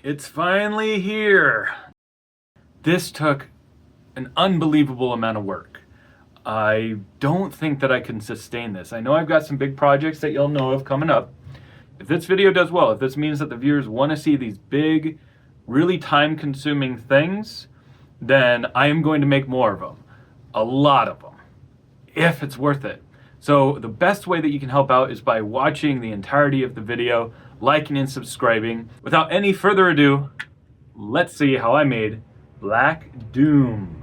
It's finally here. This took an unbelievable amount of work. I don't think that I can sustain this. I know I've got some big projects that you'll know of coming up. If this video does well, if this means that the viewers want to see these big, really time-consuming things, then I am going to make more of them. A lot of them. If it's worth it. So the best way that you can help out is by watching the entirety of the video, liking and subscribing. Without any further ado, let's see how I made Black Doom.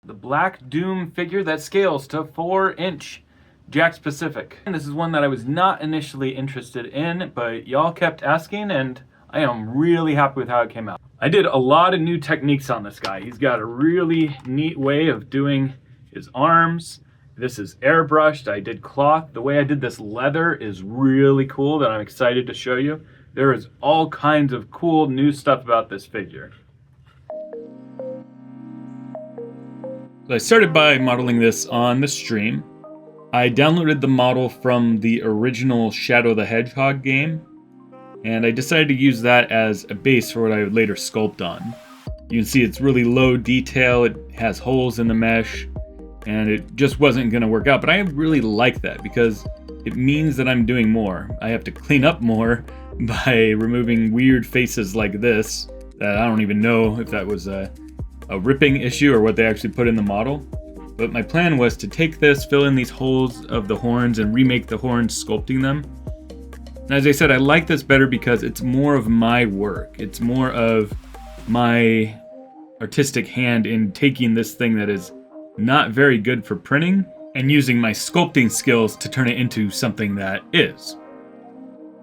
The Black Doom figure that scales to 4-inch Jakks Pacific. And this is one that I was not initially interested in, but y'all kept asking, and I am really happy with how it came out. I did a lot of new techniques on this guy. He's got a really neat way of doing his arms. This is airbrushed. I did cloth. The way I did this leather is really cool that I'm excited to show you. There is all kinds of cool new stuff about this figure. So I started by modeling this on the stream. I downloaded the model from the original Shadow the Hedgehog game, and I decided to use that as a base for what I would later sculpt on. You can see it's really low detail, it has holes in the mesh, and it just wasn't going to work out. But I really like that because it means that I'm doing more. I have to clean up more by removing weird faces like this that I don't even know if that was a ripping issue or what they actually put in the model. But my plan was to take this, fill in these holes of the horns, and remake the horns, sculpting them. And as I said, I like this better because it's more of my work. It's more of my artistic hand in taking this thing that is not very good for printing and using my sculpting skills to turn it into something that is.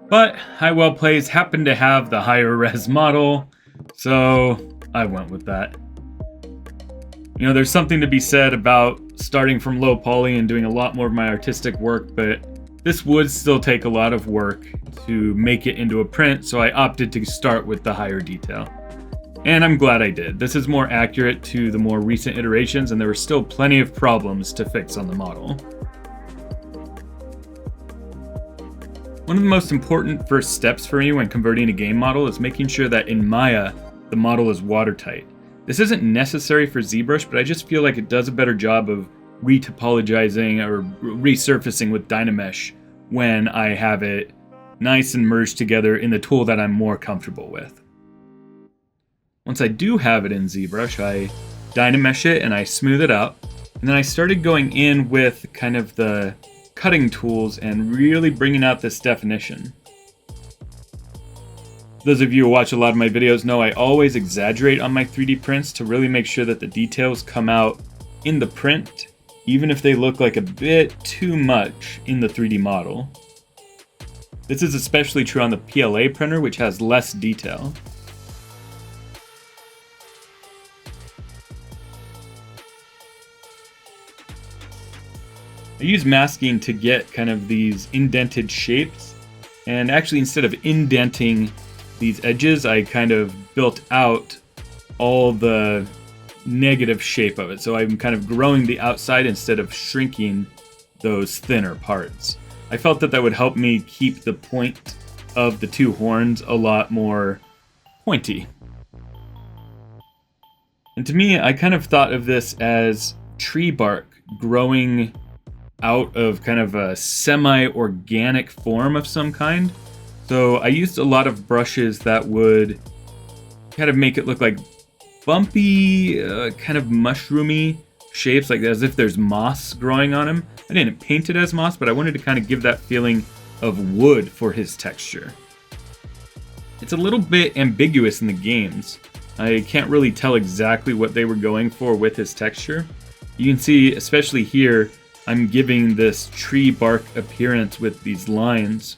But Highwell Plays happened to have the higher res model, so I went with that. You know, there's something to be said about starting from low poly and doing a lot more of my artistic work, but this would still take a lot of work to make it into a print, so I opted to start with the higher detail. And I'm glad I did. This is more accurate to the more recent iterations, and there were still plenty of problems to fix on the model. One of the most important first steps for me when converting a game model is making sure that in Maya, the model is watertight. This isn't necessary for ZBrush, but I just feel like it does a better job of retopologizing or resurfacing with Dynamesh when I have it nice and merged together in the tool that I'm more comfortable with. Once I do have it in ZBrush, I Dynamesh it and I smooth it out. And then I started going in with kind of the cutting tools and really bringing out this definition. Those of you who watch a lot of my videos know I always exaggerate on my 3D prints to really make sure that the details come out in the print, even if they look like a bit too much in the 3D model. This is especially true on the PLA printer, which has less detail. I use masking to get kind of these indented shapes, and actually instead of indenting these edges, I kind of built out all the negative shape of it. So I'm kind of growing the outside instead of shrinking those thinner parts. I felt that that would help me keep the point of the two horns a lot more pointy. And to me, I kind of thought of this as tree bark growing out of kind of a semi-organic form of some kind. So I used a lot of brushes that would kind of make it look like bumpy, kind of mushroomy shapes, like as if there's moss growing on him. I didn't paint it as moss, but I wanted to kind of give that feeling of wood for his texture. It's a little bit ambiguous in the games. I can't really tell exactly what they were going for with his texture. You can see, especially here, I'm giving this tree bark appearance with these lines.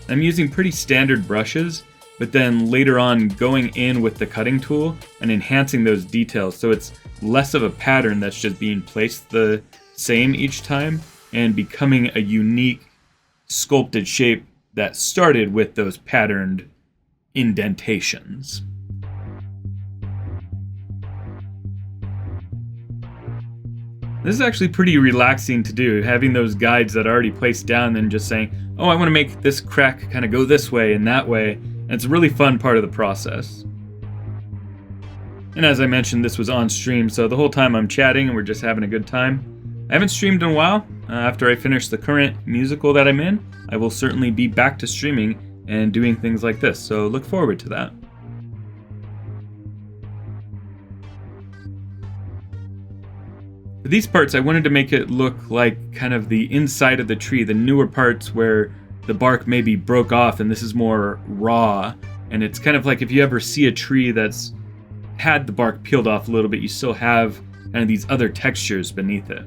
I'm using pretty standard brushes, but then later on going in with the cutting tool and enhancing those details so it's less of a pattern that's just being placed the same each time and becoming a unique sculpted shape that started with those patterned indentations. This is actually pretty relaxing to do, having those guides that are already placed down and just saying, oh, I want to make this crack kind of go this way and that way. And it's a really fun part of the process. And as I mentioned, this was on stream, so the whole time I'm chatting and we're just having a good time. I haven't streamed in a while. After I finish the current musical that I'm in, I will certainly be back to streaming and doing things like this, so look forward to that. For these parts, I wanted to make it look like kind of the inside of the tree, the newer parts where the bark maybe broke off and this is more raw. And it's kind of like if you ever see a tree that's had the bark peeled off a little bit, you still have kind of these other textures beneath it.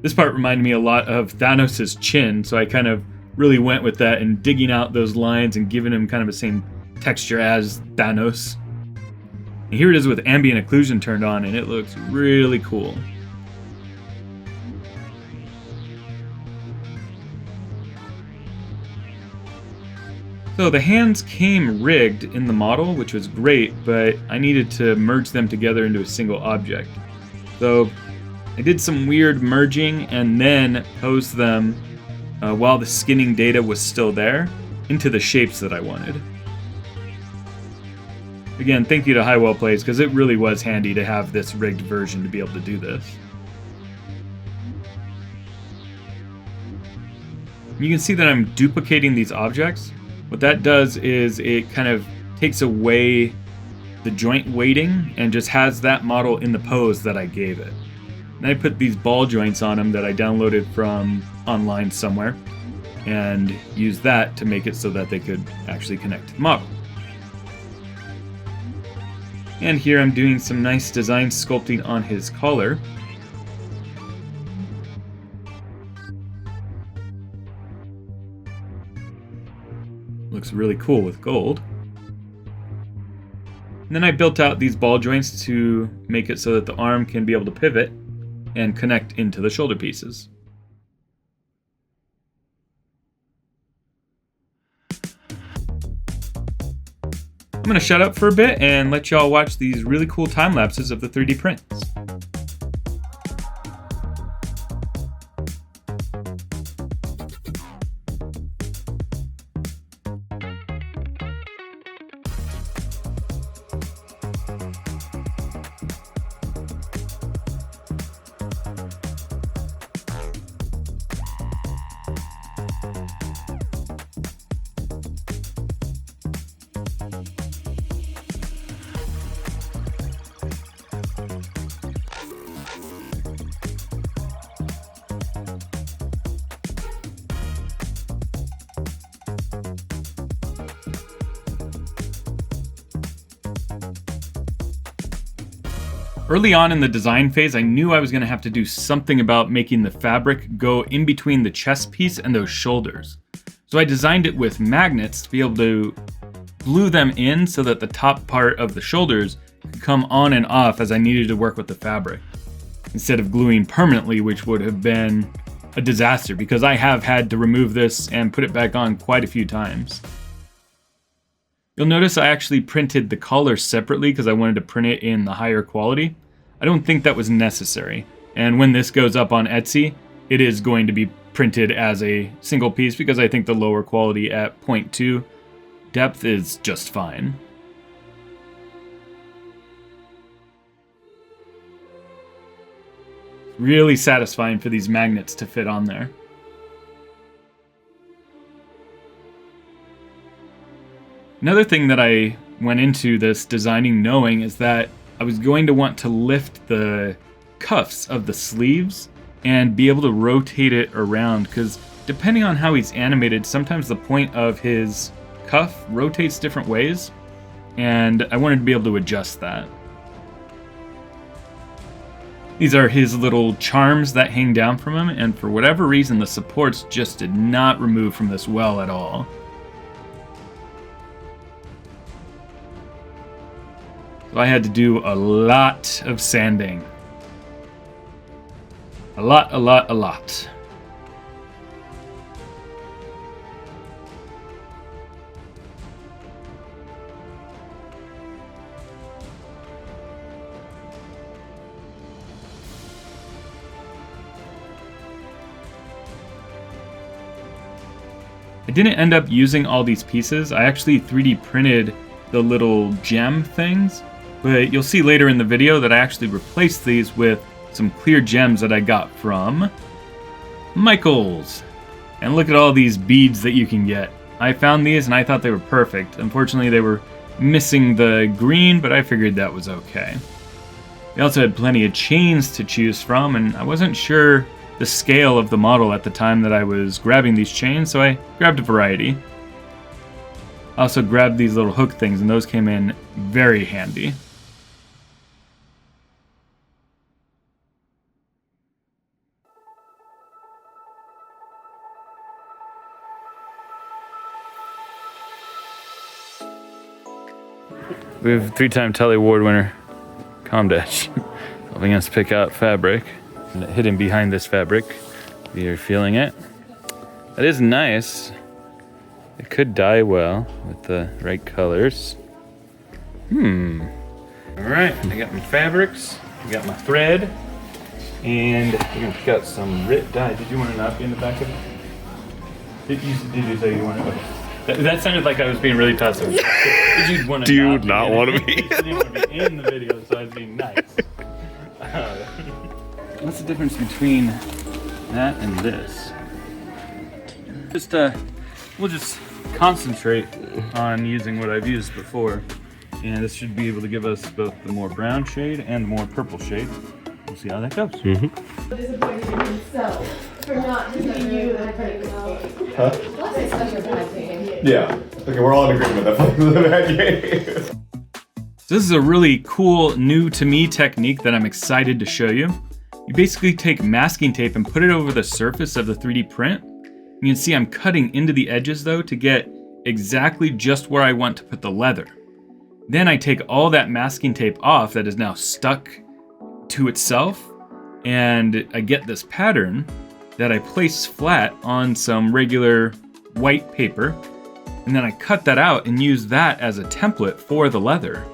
This part reminded me a lot of Thanos' chin, so I kind of really went with that and digging out those lines and giving him kind of the same texture as Thanos. And here it is with ambient occlusion turned on, and it looks really cool. So the hands came rigged in the model, which was great, but I needed to merge them together into a single object. So I did some weird merging and then posed them while the skinning data was still there into the shapes that I wanted. Again, thank you to Highwell Plays, because it really was handy to have this rigged version to be able to do this. You can see that I'm duplicating these objects. What that does is it kind of takes away the joint weighting and just has that model in the pose that I gave it. Then I put these ball joints on them that I downloaded from online somewhere and used that to make it so that they could actually connect to the model. And here I'm doing some nice design sculpting on his collar. Looks really cool with gold. And then I built out these ball joints to make it so that the arm can be able to pivot and connect into the shoulder pieces. I'm going to shut up for a bit and let y'all watch these really cool time lapses of the 3D prints. Early on in the design phase, I knew I was going to have to do something about making the fabric go in between the chest piece and those shoulders. So I designed it with magnets to be able to glue them in so that the top part of the shoulders could come on and off as I needed to work with the fabric, instead of gluing permanently, which would have been a disaster because I have had to remove this and put it back on quite a few times. You'll notice I actually printed the collar separately because I wanted to print it in the higher quality. I don't think that was necessary, and when this goes up on Etsy, it is going to be printed as a single piece because I think the lower quality at 0.2 depth is just fine. Really satisfying for these magnets to fit on there. Another thing that I went into this designing knowing is that I was going to want to lift the cuffs of the sleeves and be able to rotate it around, because depending on how he's animated, sometimes the point of his cuff rotates different ways, and I wanted to be able to adjust that. These are his little charms that hang down from him, and for whatever reason the supports just did not remove from this well at all. So I had to do a lot of sanding. A lot. I didn't end up using all these pieces. I actually 3D printed the little gem things, but you'll see later in the video that I actually replaced these with some clear gems that I got from Michaels. And look at all these beads that you can get. I found these and I thought they were perfect. Unfortunately, they were missing the green, but I figured that was okay. They also had plenty of chains to choose from, and I wasn't sure the scale of the model at the time that I was grabbing these chains, so I grabbed a variety. I also grabbed these little hook things, and those came in very handy. We have 3-time Telly Award winner, Comdash, helping us pick out fabric. And hidden behind this fabric, we are feeling it. That is nice. It could dye well with the right colors. Alright, I got my fabrics, I got my thread, and we're gonna pick out some RIT dye. Did you want to not be in the back of it? Did you say you wanted to? That sounded like I was being really passive. Did you want to? Do you not want to be? You didn't want to be in the video, so I was being nice. What's the difference between that and this? We'll just concentrate on using what I've used before, and this should be able to give us both the more brown shade and the more purple shade. We'll see how that goes. Disappointed in himself for not giving you the credit. Huh? Plus it's such a bad game. Yeah. Okay, we're all in agreement that fucking was a bad game. So this is a really cool, new to me technique that I'm excited to show you. You basically take masking tape and put it over the surface of the 3D print. You can see I'm cutting into the edges though to get exactly just where I want to put the leather. Then I take all that masking tape off that is now stuck to itself, and I get this pattern that I place flat on some regular white paper, and then I cut that out and use that as a template for the leather.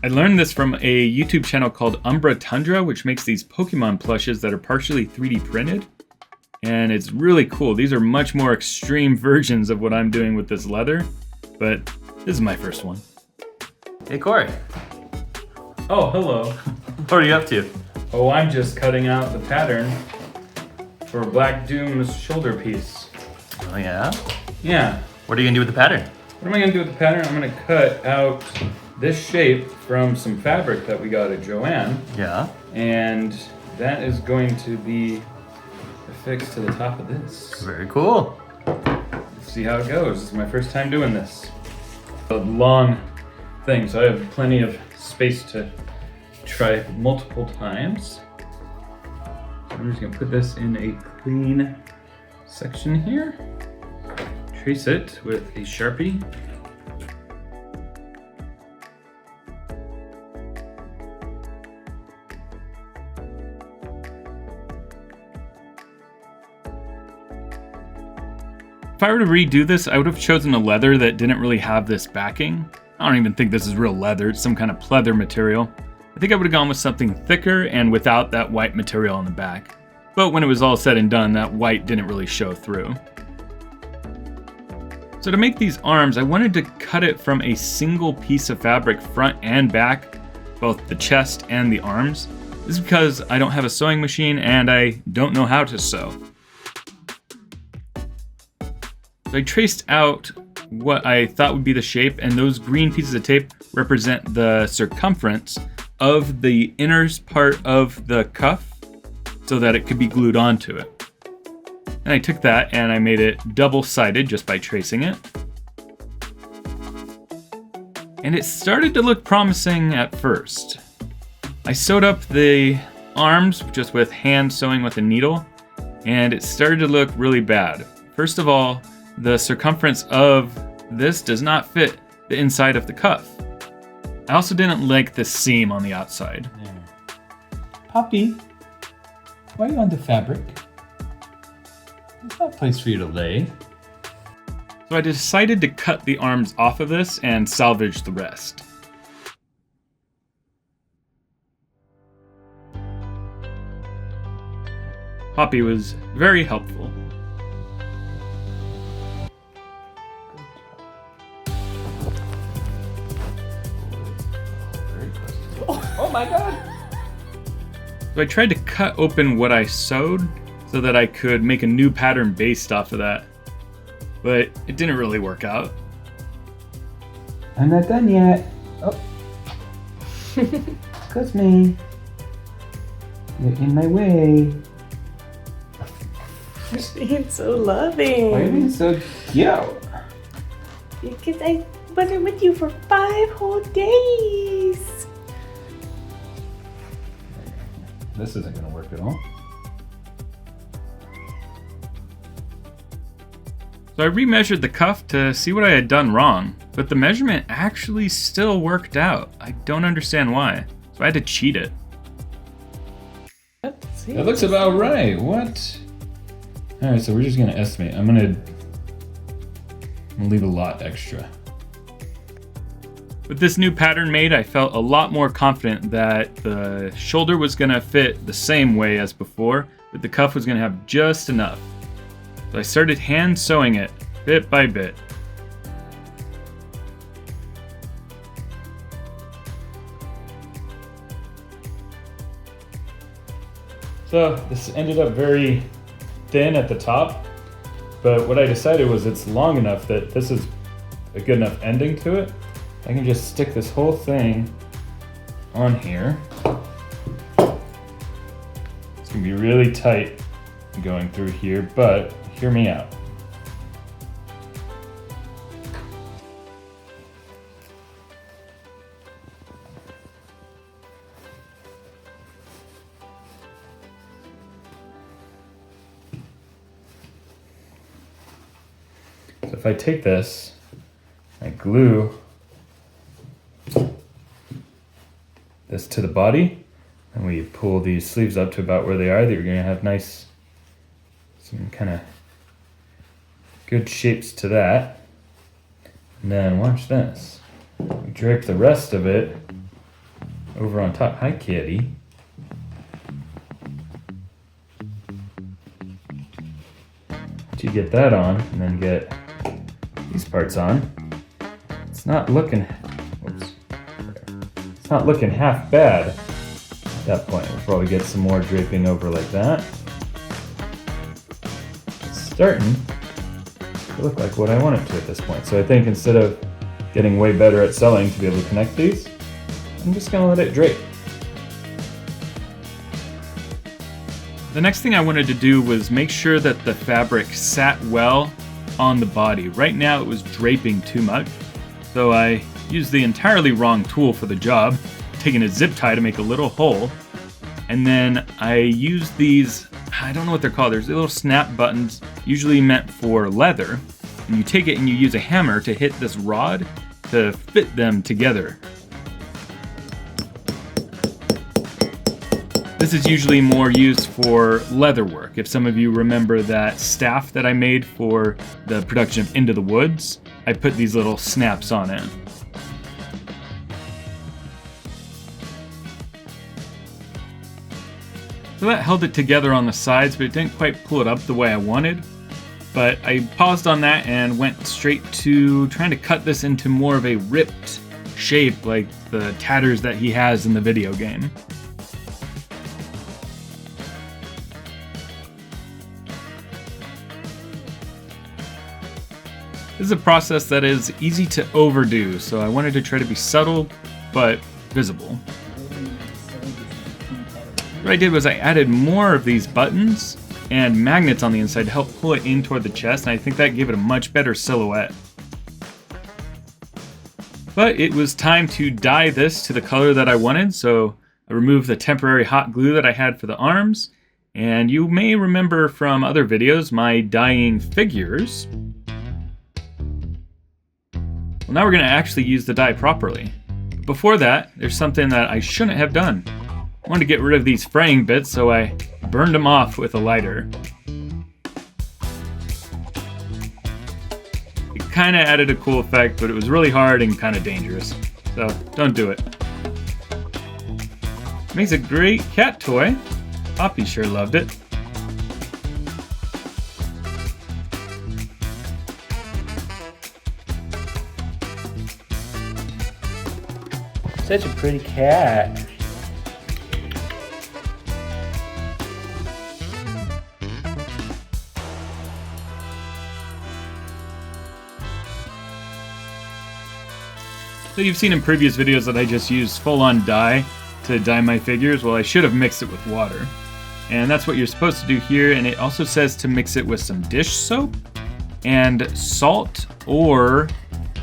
I learned this from a YouTube channel called Umbra Tundra, which makes these Pokemon plushes that are partially 3D printed. And it's really cool. These are much more extreme versions of what I'm doing with this leather, but this is my first one. Hey, Corey. Oh, hello. What are you up to? Oh, I'm just cutting out the pattern for Black Doom's shoulder piece. Oh, yeah? Yeah. What are you gonna do with the pattern? What am I gonna do with the pattern? I'm gonna cut out this shape from some fabric that we got at Joanne. Yeah. And that is going to be affixed to the top of this. Very cool. see how it goes. This is my first time doing this. A long thing, so I have plenty of space to try multiple times. So I'm just gonna put this in a clean section here. Trace it with a Sharpie. If I were to redo this, I would have chosen a leather that didn't really have this backing. I don't even think this is real leather, it's some kind of pleather material. I think I would have gone with something thicker and without that white material on the back. But when it was all said and done, that white didn't really show through. So to make these arms, I wanted to cut it from a single piece of fabric front and back, both the chest and the arms. This is because I don't have a sewing machine and I don't know how to sew. So I traced out what I thought would be the shape, and those green pieces of tape represent the circumference of the inner part of the cuff so that it could be glued onto it. And I took that and I made it double-sided just by tracing it. And it started to look promising at first. I sewed up the arms just with hand sewing with a needle, and it started to look really bad. First of all, the circumference of this does not fit the inside of the cuff. I also didn't like the seam on the outside. Poppy, why are you on the fabric? There's not a place for you to lay. So I decided to cut the arms off of this and salvage the rest. Poppy was very helpful. Oh my god! So I tried to cut open what I sewed so that I could make a new pattern based off of that, but it didn't really work out. I'm not done yet. Oh. Excuse me. You're in my way. You're being so loving. Why are you being so cute? Because I wasn't with you for 5 whole days. This isn't gonna work at all. So I remeasured the cuff to see what I had done wrong, but the measurement actually still worked out. I don't understand why, so I had to cheat it. That looks about right. What? Alright, so we're just gonna estimate. I'm gonna leave a lot extra. With this new pattern made, I felt a lot more confident that the shoulder was gonna fit the same way as before, but the cuff was gonna have just enough. So I started hand sewing it, bit by bit. So this ended up very thin at the top, but what I decided was it's long enough that this is a good enough ending to it. I can just stick this whole thing on here. It's gonna be really tight going through here, but hear me out. So if I take this, I glue this to the body, and we pull these sleeves up to about where they are, that you're gonna have nice, some kind of good shapes to that. And then watch this. We drape the rest of it over on top. Hi, kitty. Once you get that on, and then get these parts on, it's not looking, whoops, it's not looking half bad at that point. We'll probably get some more draping over like that. It's starting to look like what I want it to at this point. So I think instead of getting way better at sewing to be able to connect these, I'm just gonna let it drape. The next thing I wanted to do was make sure that the fabric sat well on the body. Right now it was draping too much, so I used the entirely wrong tool for the job, taking a zip tie to make a little hole, and then I used these, I don't know what they're called, there's little snap buttons, usually meant for leather, and you take it and you use a hammer to hit this rod to fit them together. This is usually more used for leather work. If some of you remember that staff that I made for the production of Into the Woods, I put these little snaps on it. So that held it together on the sides, but it didn't quite pull it up the way I wanted. But I paused on that and went straight to trying to cut this into more of a ripped shape like the tatters that he has in the video game. This is a process that is easy to overdo, so I wanted to try to be subtle but visible. What I did was I added more of these buttons and magnets on the inside to help pull it in toward the chest, and I think that gave it a much better silhouette. But it was time to dye this to the color that I wanted, so I removed the temporary hot glue that I had for the arms, and you may remember from other videos my dyeing figures. Well, now we're going to actually use the dye properly. But before that, there's something that I shouldn't have done. I wanted to get rid of these fraying bits, so I burned them off with a lighter. It kind of added a cool effect, but it was really hard and kind of dangerous. So don't do it. Makes a great cat toy. Poppy sure loved it. Such a pretty cat. So you've seen in previous videos that I just used full-on dye to dye my figures. Well, I should have mixed it with water. And that's what you're supposed to do here, and it also says to mix it with some dish soap and salt or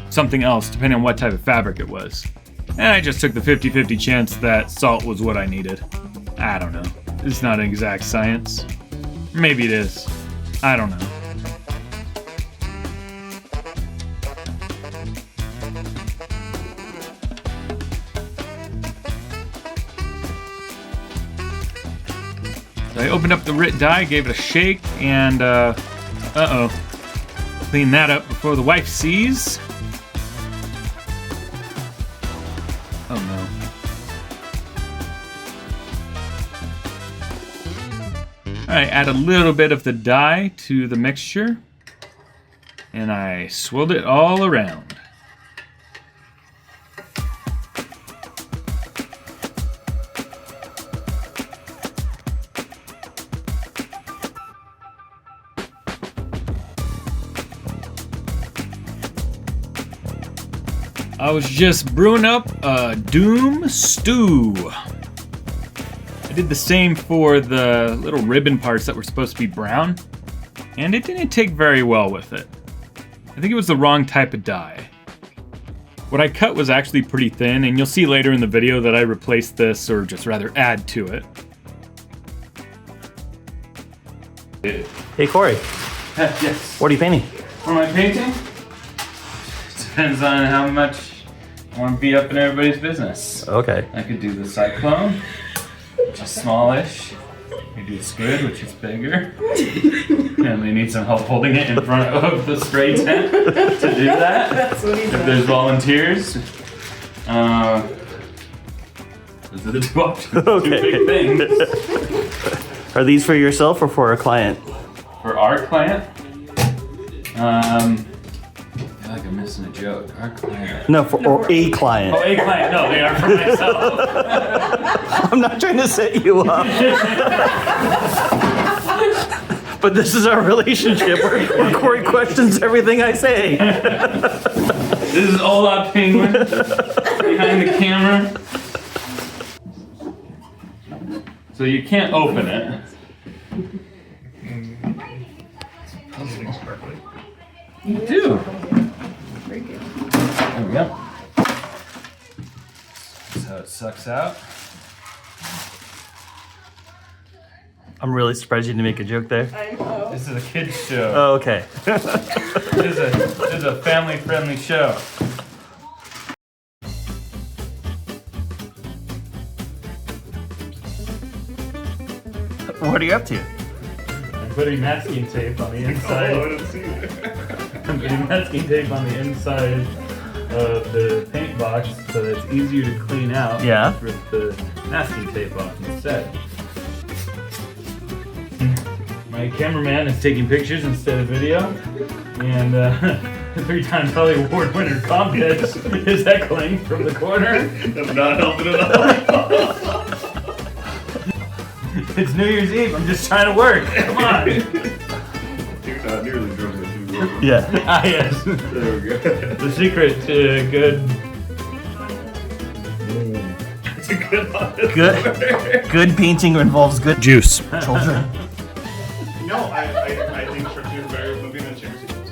something else, depending on what type of fabric it was. And I just took the 50-50 chance that salt was what I needed. I don't know. It's not an exact science. Maybe it is. I don't know. So I opened up the RIT dye, gave it a shake, and clean that up before the wife sees. Oh no. Alright, add a little bit of the dye to the mixture, and I swirled it all around. I was just brewing up a Doom stew. I did the same for the little ribbon parts that were supposed to be brown, and it didn't take very well with it. I think it was the wrong type of dye. What I cut was actually pretty thin, and you'll see later in the video that I replaced this, or just rather add to it. Hey, Corey. Yes. What are you painting? For my painting? Depends on how much I want to be up in everybody's business. Okay. I could do the Cyclone, which is smallish. I could do the Squid, which is bigger. And they need some help holding it in front of the spray tent to do that. That's what he If said. there's volunteers. Those are the two options. Okay. Two big things. Are these for yourself or for a client? For our client, I feel like I'm missing a joke. Our client. No, or a client. Oh, a client. No, they are for myself. I'm not trying to set you up. But this is our relationship where Corey questions everything I say. This is Ola Penguin behind the camera. So you can't open it. You do. Very good. There we go. That's how it sucks out. I'm really surprised you didn't make a joke there. I know. This is a kid's show. Oh, okay. This is a family-friendly show. What are you up to? I'm putting masking tape on the inside. I'm putting masking tape on the inside of the paint box so that it's easier to clean out. Yeah. With the masking tape off instead. My cameraman is taking pictures instead of video, and 3-time Hollywood Award winner Comcast is heckling from the corner. That's not helping at all. It's New Year's Eve. I'm just trying to work. Come on. You're not nearly drunk as you were. Yeah. Ah, yes. There we go. The secret to good. It's a good one. Good painting involves good Juice. children. No, I think Sharky is better moving than Cherry Sequence.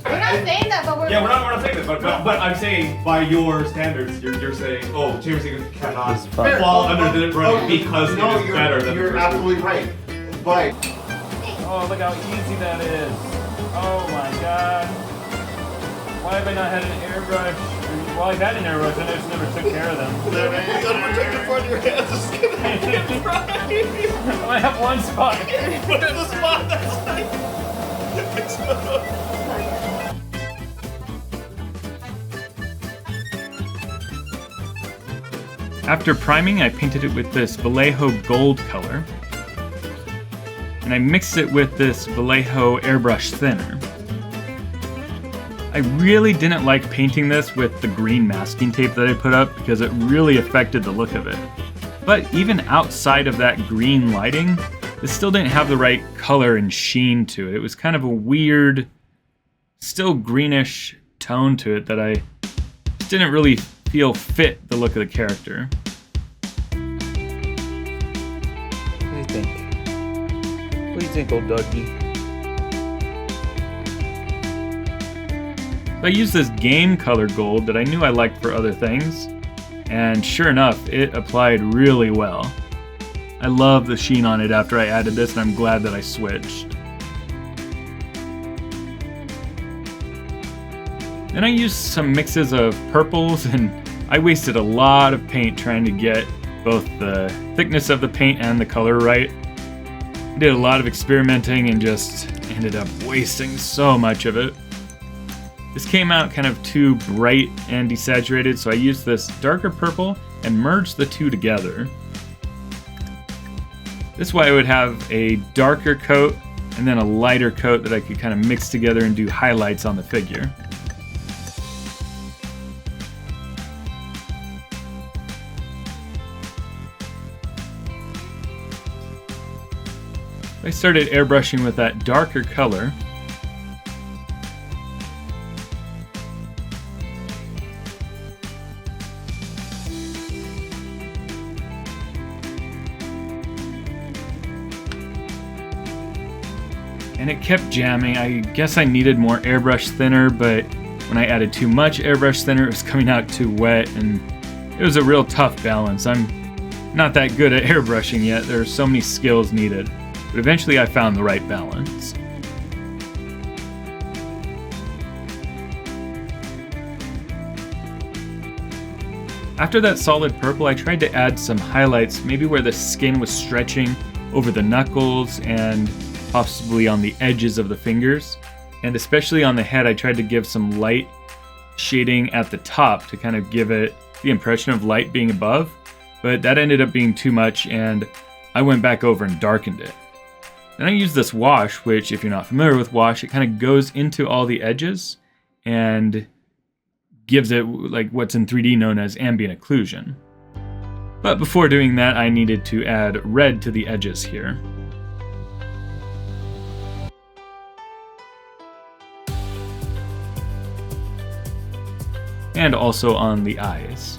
We're not saying that, but we're. Yeah, we're not saying that, but I'm saying by your standards, you're saying, oh, Cherry Sequence cannot fall under the run because it is better than the You're first absolutely right. But Oh, look how easy that is. Oh my god. Why have I not had an airbrush? Well, I've had an airbrush and I just never took care of them. You gotta protect the front of your hands. It's gonna get dry. I have one spot. Put it in the spot that's like. After priming, I painted it with this Vallejo gold color. And I mixed it with this Vallejo airbrush thinner. I really didn't like painting this with the green masking tape that I put up because it really affected the look of it. But even outside of that green lighting, it still didn't have the right color and sheen to it. It was kind of a weird, still greenish tone to it that I just didn't really feel fit the look of the character. What do you think? What do you think, old doggy? I used this game color gold that I knew I liked for other things, and sure enough, it applied really well. I love the sheen on it after I added this, and I'm glad that I switched. Then I used some mixes of purples, and I wasted a lot of paint trying to get both the thickness of the paint and the color right. I did a lot of experimenting and just ended up wasting so much of it. This came out kind of too bright and desaturated, so I used this darker purple and merged the two together. This way I would have a darker coat and then a lighter coat that I could kind of mix together and do highlights on the figure. I started airbrushing with that darker color. And it kept jamming. I guess I needed more airbrush thinner, but when I added too much airbrush thinner, it was coming out too wet, and it was a real tough balance. I'm not that good at airbrushing yet. There are so many skills needed, but eventually I found the right balance. After that solid purple, I tried to add some highlights, maybe where the skin was stretching over the knuckles and possibly on the edges of the fingers. And especially on the head, I tried to give some light shading at the top to kind of give it the impression of light being above, but that ended up being too much, and I went back over and darkened it. Then I used this wash, which if you're not familiar with wash, it kind of goes into all the edges and gives it like what's in 3D known as ambient occlusion. But before doing that, I needed to add red to the edges here. And also on the eyes.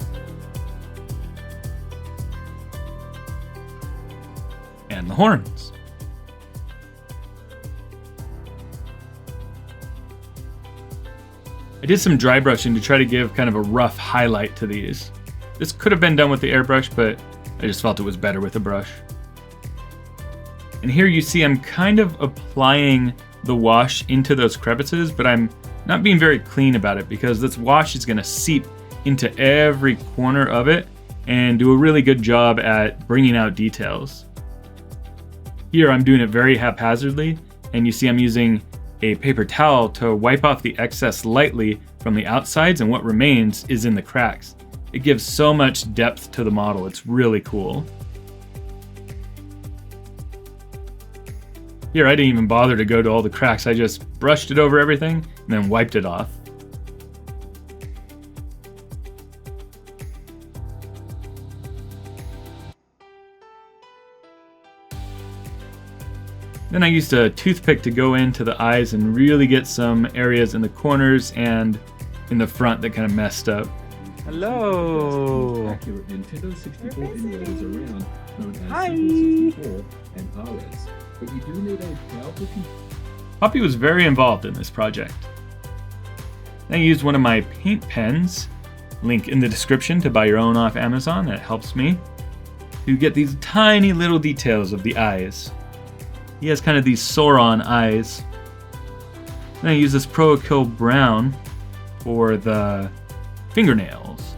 And the horns. did some dry brushing to try to give kind of a rough highlight to these. This could have been done with the airbrush, but I just felt it was better with a brush. And here you see I'm kind of applying the wash into those crevices, but I'm not being very clean about it because this wash is going to seep into every corner of it and do a really good job at bringing out details. Here I'm doing it very haphazardly, and you see I'm using a paper towel to wipe off the excess lightly from the outsides, and what remains is in the cracks. It gives so much depth to the model, it's really cool. Here I didn't even bother to go to all the cracks, I just brushed it over everything and then wiped it off. Then I used a toothpick to go into the eyes and really get some areas in the corners and in the front that kind of messed up. Hello! Accurate Nintendo 64 emulators around, known as Hi. Super 64 and RS, but you do need a powerful computer. Poppy was very involved in this project. I used one of my paint pens, link in the description to buy your own off Amazon, that helps me, to get these tiny little details of the eyes. He has kind of these Sauron eyes. Then I use this Pro Acryl Brown for the fingernails.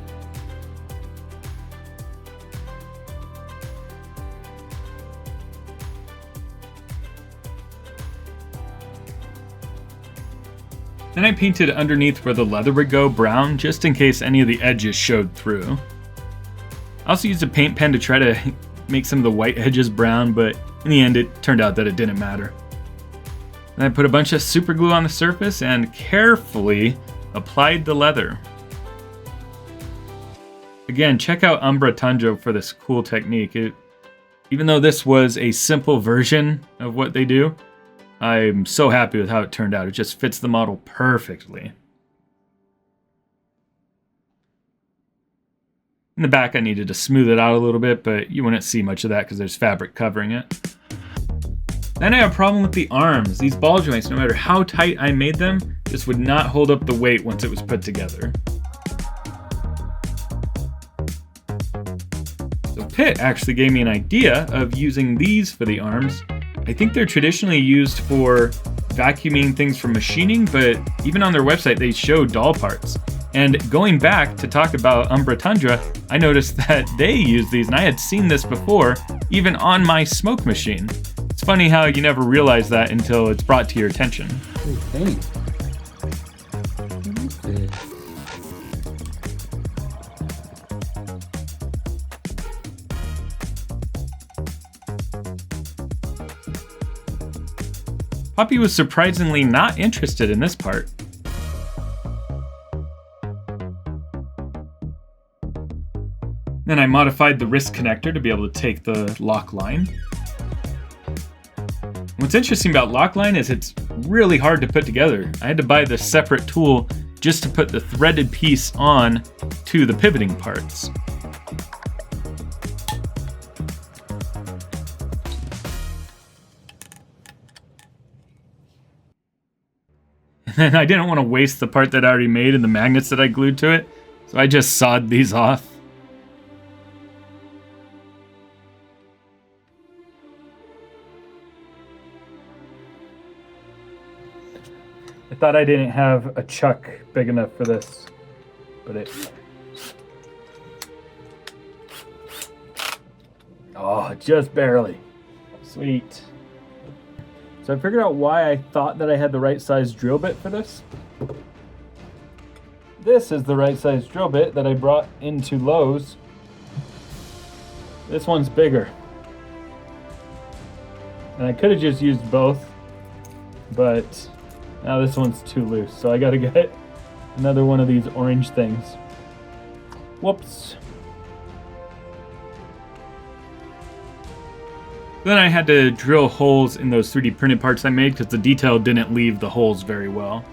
Then I painted underneath where the leather would go brown, just in case any of the edges showed through. I also used a paint pen to try to make some of the white edges brown, but in the end it turned out that it didn't matter. Then I put a bunch of super glue on the surface and carefully applied the leather. Again, check out Umbra Tundra for this cool technique. Even though this was a simple version of what they do, I'm so happy with how it turned out. It just fits the model perfectly. In the back I needed to smooth it out a little bit, but you wouldn't see much of that because there's fabric covering it. Then I have a problem with the arms. These ball joints, no matter how tight I made them, just would not hold up the weight once it was put together. So Pitt actually gave me an idea of using these for the arms. I think they're traditionally used for vacuuming things from machining, but even on their website they show doll parts. And going back to talk about Umbra Tundra, I noticed that they use these, and I had seen this before, even on my smoke machine. It's funny how you never realize that until it's brought to your attention. Hey. Poppy was surprisingly not interested in this part. Then I modified the wrist connector to be able to take the lock line. What's interesting about lock line is it's really hard to put together. I had to buy this separate tool just to put the threaded piece on to the pivoting parts. And then I didn't want to waste the part that I already made and the magnets that I glued to it, so I just sawed these off. I thought I didn't have a chuck big enough for this, but it... Oh, just barely. Sweet. So I figured out why I thought that I had the right size drill bit for this. This is the right size drill bit that I brought into Lowe's. This one's bigger. And I could have just used both, but now this one's too loose, so I gotta get another one of these orange things. Whoops. Then I had to drill holes in those 3D printed parts I made because the detail didn't leave the holes very well.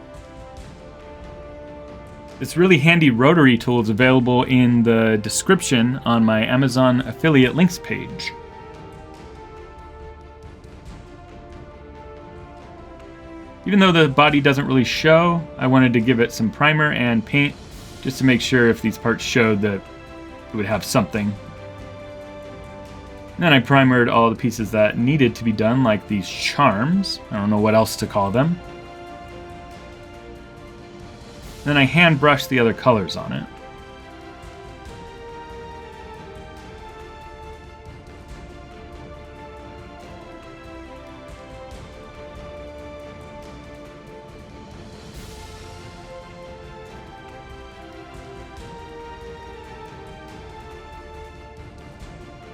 This really handy rotary tool is available in the description on my Amazon affiliate links page. Even though the body doesn't really show, I wanted to give it some primer and paint just to make sure if these parts showed that it would have something. And then I primered all the pieces that needed to be done, like these charms. I don't know what else to call them. Then I hand brushed the other colors on it.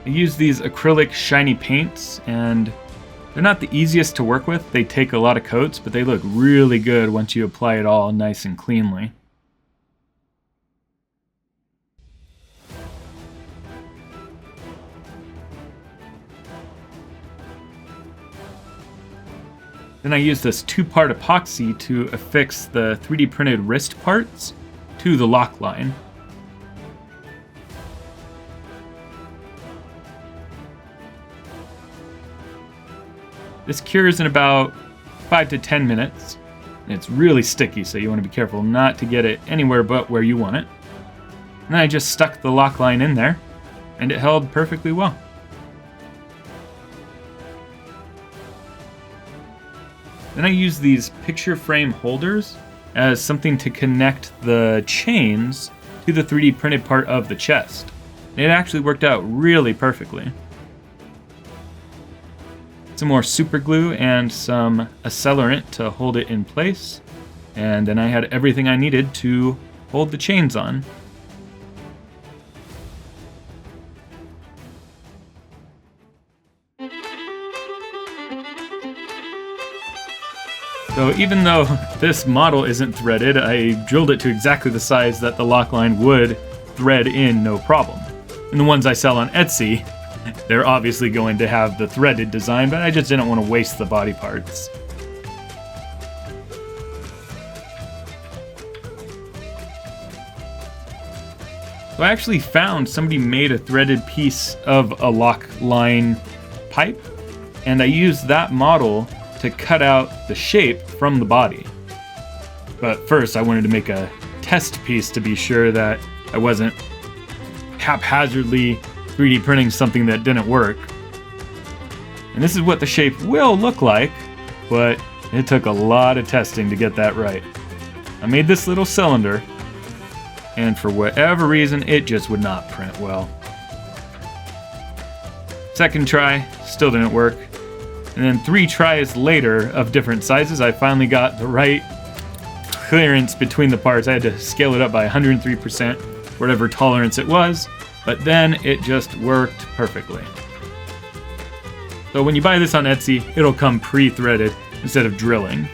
I use these acrylic shiny paints, and they're not the easiest to work with. They take a lot of coats, but they look really good once you apply it all nice and cleanly. Then I use this 2-part epoxy to affix the 3D printed wrist parts to the lock line. This cures in about 5 to 10 minutes. And it's really sticky, so you want to be careful not to get it anywhere but where you want it. And then I just stuck the lock line in there, and it held perfectly well. Then I use these picture frame holders as something to connect the chains to the 3D printed part of the chest. And it actually worked out really perfectly. Some more super glue and some accelerant to hold it in place. And then I had everything I needed to hold the chains on. So even though this model isn't threaded, I drilled it to exactly the size that the lock line would thread in no problem. And the ones I sell on Etsy, they're obviously going to have the threaded design, but I just didn't want to waste the body parts. So I actually found somebody made a threaded piece of a lock line pipe, and I used that model to cut out the shape from the body. But first I wanted to make a test piece to be sure that I wasn't haphazardly 3D printing something that didn't work. And this is what the shape will look like, but it took a lot of testing to get that right. I made this little cylinder, and for whatever reason, it just would not print well. Second try, still didn't work. And then 3 tries later of different sizes, I finally got the right clearance between the parts. I had to scale it up by 103%, whatever tolerance it was, but then it just worked perfectly. So when you buy this on Etsy, it'll come pre-threaded instead of drilling.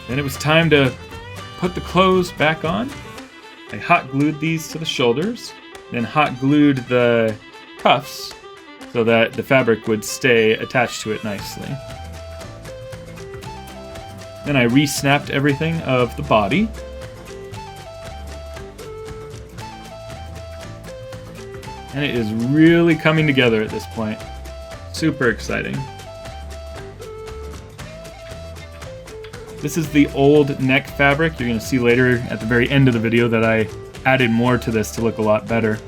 Then it was time to put the clothes back on. I hot glued these to the shoulders, then hot glued the cuffs so that the fabric would stay attached to it nicely. Then I re-snapped everything of the body. And it is really coming together at this point. Super exciting. This is the old neck fabric. You're going to see later at the very end of the video that I added more to this to look a lot better.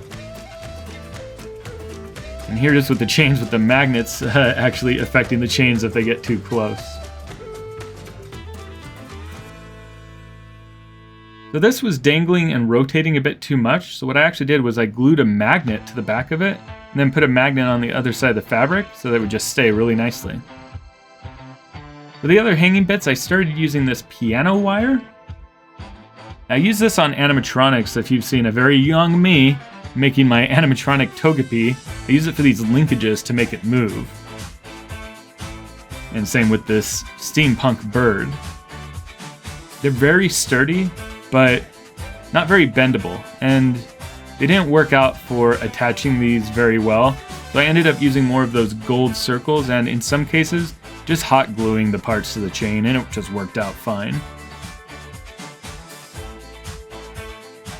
And here it is with the chains with the magnets actually affecting the chains if they get too close. So this was dangling and rotating a bit too much, so what I actually did was I glued a magnet to the back of it, and then put a magnet on the other side of the fabric so that it would just stay really nicely. For the other hanging bits, I started using this piano wire. I use this on animatronics. If you've seen a very young me making my animatronic Togepi, I use it for these linkages to make it move. And same with this steampunk bird. They're very sturdy, but not very bendable, and they didn't work out for attaching these very well, so I ended up using more of those gold circles, and in some cases, just hot gluing the parts to the chain, and it just worked out fine.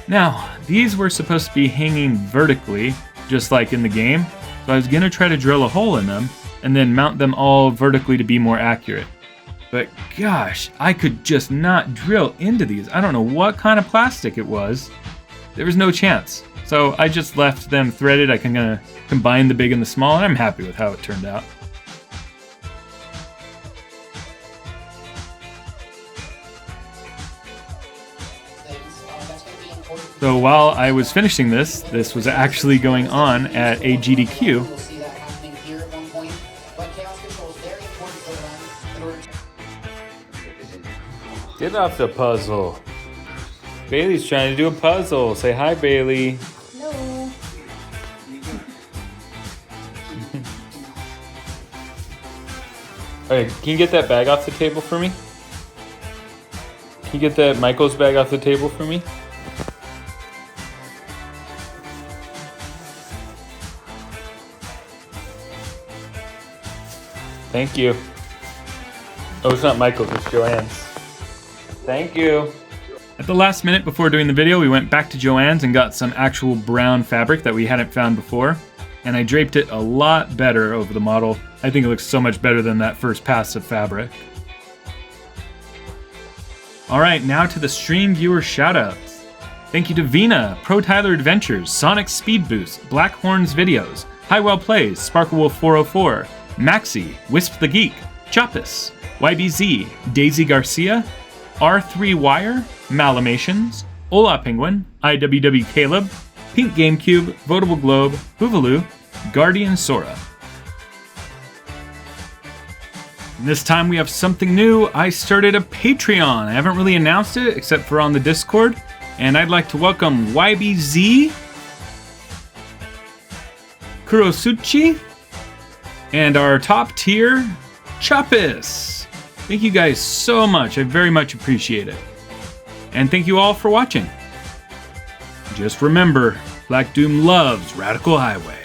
Now, these were supposed to be hanging vertically, just like in the game, so I was going to try to drill a hole in them, and then mount them all vertically to be more accurate. But gosh, I could just not drill into these. I don't know what kind of plastic it was. There was no chance. So I just left them threaded. I can combine the big and the small, and I'm happy with how it turned out. So while I was finishing this was actually going on at AGDQ. Get off the puzzle. Bailey's trying to do a puzzle. Say hi, Bailey. No. Okay, can you get that bag off the table for me? Can you get that Michael's bag off the table for me? Thank you. Oh, it's not Michael's, it's Joanne's. Thank you. At the last minute before doing the video, we went back to Joann's and got some actual brown fabric that we hadn't found before. And I draped it a lot better over the model. I think it looks so much better than that first pass of fabric. Alright, now to the stream viewer shoutouts. Thank you to Vina, Pro Tyler Adventures, Sonic Speed Boost, Blackhorns Videos, Highwell Plays, Sparklewolf 404, Maxi, Wisp the Geek, Choppus, YBZ, Daisy Garcia, R3 Wire, Malamations, Ola Penguin, IWW Caleb, Pink GameCube, Votable Globe, Boovaloo, Guardian Sora. And this time we have something new. I started a Patreon. I haven't really announced it except for on the Discord. And I'd like to welcome YBZ, Kurosuchi, and our top tier, Choppus. Thank you guys so much. I very much appreciate it. And thank you all for watching. Just remember, Black Doom loves Radical Highway.